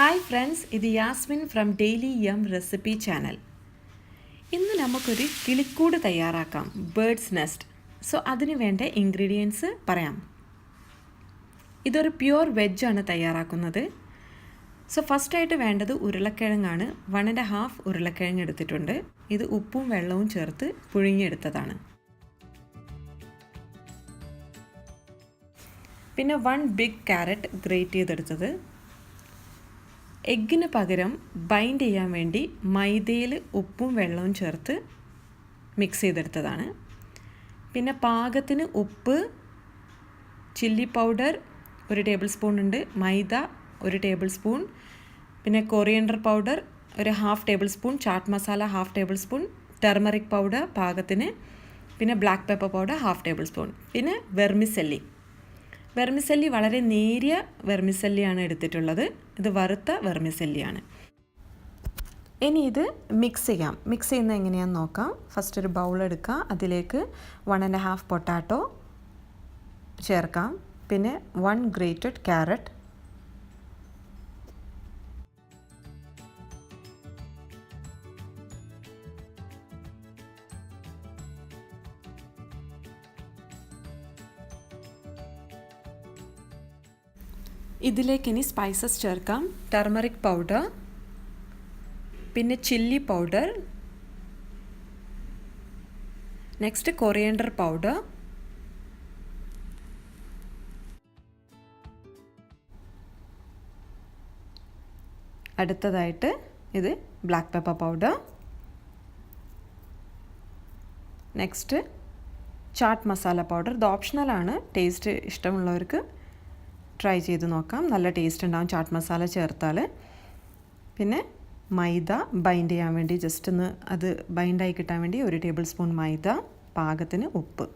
Hi friends, ഇത് Yasmin from daily യം recipe channel. ഇന്ന് നമുക്കൊരു കിളിക്കൂട് തയ്യാറാക്കാം, ബേർഡ്സ് നെസ്റ്റ്. സോ അതിന് വേണ്ട ഇൻഗ്രീഡിയൻസ് പറയാം. ഇതൊരു പ്യുവർ വെജാണ് തയ്യാറാക്കുന്നത്. സോ ഫസ്റ്റായിട്ട് വേണ്ടത് ഉരുളക്കിഴങ്ങാണ്. 1.5 ഉരുളക്കിഴങ്ങ് എടുത്തിട്ടുണ്ട്. ഇത് ഉപ്പും വെള്ളവും ചേർത്ത് പുഴുങ്ങിയെടുത്തതാണ്. പിന്നെ 1 ബിഗ് ക്യാരറ്റ് ഗ്രേറ്റ് ചെയ്തെടുത്തത്. എഗ്ഗിന് പകരം ബൈൻഡ് ചെയ്യാൻ വേണ്ടി മൈദയിൽ ഉപ്പും വെള്ളവും ചേർത്ത് മിക്സ് ചെയ്തെടുത്തതാണ്. പിന്നെ പാകത്തിന് ഉപ്പ്, ചില്ലി പൗഡർ 1 ടേബിൾ സ്പൂൺ ഉണ്ട്, മൈദ 1 ടേബിൾ സ്പൂൺ, പിന്നെ coriander powder 1/2 tablespoon, chaat masala 1/2 tablespoon, turmeric powder പാകത്തിന്, പിന്നെ black pepper powder 1/2 tablespoon, പിന്നെ വെർമിസെല്ലി വളരെ നേരിയ വെർമിസെല്ലിയാണ് എടുത്തിട്ടുള്ളത്. ഇത് വറുത്ത വെർമിസെല്ലിയാണ്. ഇനി ഇത് മിക്സ് ചെയ്യാം. മിക്സ് ചെയ്യുന്നത് എങ്ങനെയാണെന്ന് നോക്കാം. ഫസ്റ്റ് ഒരു ബൗൾ എടുക്കുക. അതിലേക്ക് 1.5 പൊട്ടാറ്റോ ചേർക്കാം. പിന്നെ 1 ഗ്രേറ്റഡ് ക്യാരറ്റ്, ഇതിലേക്ക് ഇനി സ്പൈസസ് ചേർക്കാം. ടർമറിക് പൗഡർ, പിന്നെ chilli powder, next coriander powder, അടുത്തതായിട്ട് ഇത് black pepper powder, next chaat masala powder. ഇത് ഓപ്ഷണലാണ്. ടേസ്റ്റ് ഇഷ്ടമുള്ളവർക്ക് ട്രൈ ചെയ്ത് നോക്കാം. നല്ല ടേസ്റ്റ് ഉണ്ടാവും ചാട്ട് മസാല ചേർത്താൽ. പിന്നെ മൈദ ബൈൻഡ് ചെയ്യാൻ വേണ്ടി ജസ്റ്റ് ഒന്ന് അത് ബൈൻഡായി കിട്ടാൻ വേണ്ടി 1 ടേബിൾ സ്പൂൺ മൈദ, പാകത്തിന് ഉപ്പ്,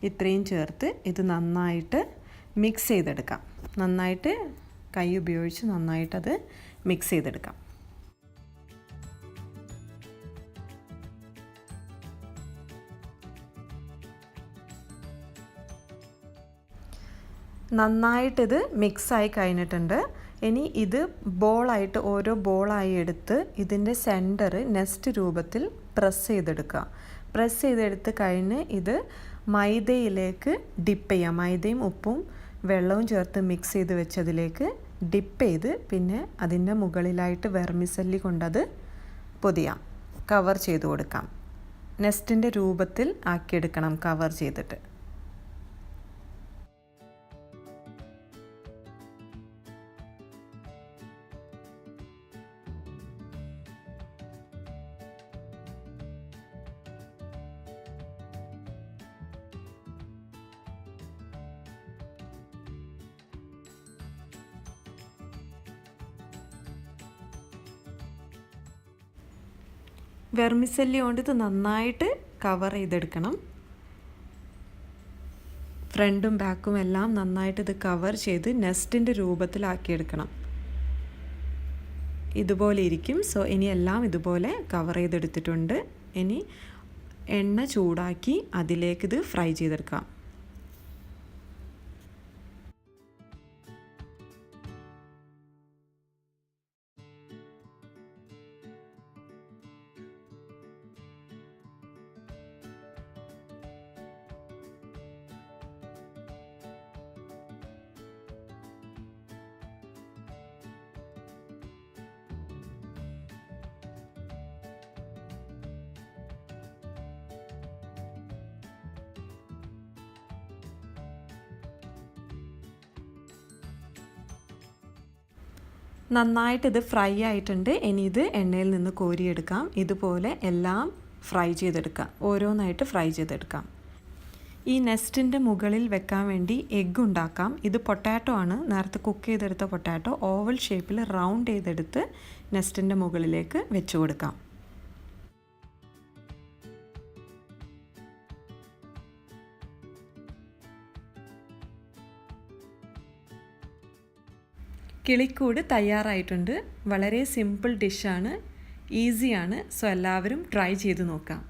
ഇത്രയും ചേർത്ത് ഇത് നന്നായിട്ട് മിക്സ് ചെയ്തെടുക്കാം. നന്നായിട്ട് കൈ ഉപയോഗിച്ച് നന്നായിട്ടത് മിക്സ് ചെയ്തെടുക്കാം. നന്നായിട്ടിത് മിക്സായി കഴിഞ്ഞിട്ടുണ്ട്. ഇനി ഇത് ബോളായിട്ട് ഓരോ ബോളായി എടുത്ത് ഇതിൻ്റെ സെൻറ്റർ നെസ്റ്റ് രൂപത്തിൽ പ്രസ് ചെയ്തെടുക്കുക. പ്രസ് ചെയ്തെടുത്ത് കഴിഞ്ഞ് ഇത് മൈദയിലേക്ക് ഡിപ്പ് ചെയ്യാം. മൈദയും ഉപ്പും വെള്ളവും ചേർത്ത് മിക്സ് ചെയ്ത് വെച്ചതിലേക്ക് ഡിപ്പ് ചെയ്ത് പിന്നെ അതിൻ്റെ മുകളിലായിട്ട് വെർമിസെല്ലി കൊണ്ടത് പൊതിയാം. കവർ ചെയ്ത് കൊടുക്കാം. നെസ്റ്റിൻ്റെ രൂപത്തിൽ ആക്കിയെടുക്കണം കവർ ചെയ്തിട്ട്. വെർമിസെല്ലി കൊണ്ട് ഇത് നന്നായിട്ട് കവർ ചെയ്തെടുക്കണം. ഫ്രണ്ടും ബാക്കും എല്ലാം നന്നായിട്ട് ഇത് കവർ ചെയ്ത് നെസ്റ്റിൻ്റെ രൂപത്തിലാക്കിയെടുക്കണം. ഇതുപോലെ ഇരിക്കും. സോ ഇനി എല്ലാം ഇതുപോലെ കവർ ചെയ്തെടുത്തിട്ടുണ്ട്. ഇനി എണ്ണ ചൂടാക്കി അതിലേക്ക് ഇത് ഫ്രൈ ചെയ്തെടുക്കാം. നന്നായിട്ട് ഇത് ഫ്രൈ ആയിട്ടുണ്ട്. ഇനി ഇത് എണ്ണയിൽ നിന്ന് കോരിയെടുക്കാം. ഇതുപോലെ എല്ലാം ഫ്രൈ ചെയ്തെടുക്കാം. ഓരോന്നായിട്ട് ഫ്രൈ ചെയ്തെടുക്കാം. ഈ നെസ്റ്റിൻ്റെ മുകളിൽ വെക്കാൻ വേണ്ടി എഗ്ഗ് ഉണ്ടാക്കാം. ഇത് പൊട്ടാറ്റോ ആണ്. നേരത്തെ കുക്ക് ചെയ്തെടുത്ത പൊട്ടാറ്റോ ഓവൽ ഷേപ്പിൽ റൗണ്ട് ചെയ്തെടുത്ത് നെസ്റ്റിൻ്റെ മുകളിലേക്ക് വെച്ച് കൊടുക്കാം. കിളിക്കൂട് തയ്യാറായിട്ടുണ്ട്. വളരെ സിമ്പിൾ ഡിഷാണ്, ഈസിയാണ്. സോ എല്ലാവരും ട്രൈ ചെയ്ത് നോക്കാം.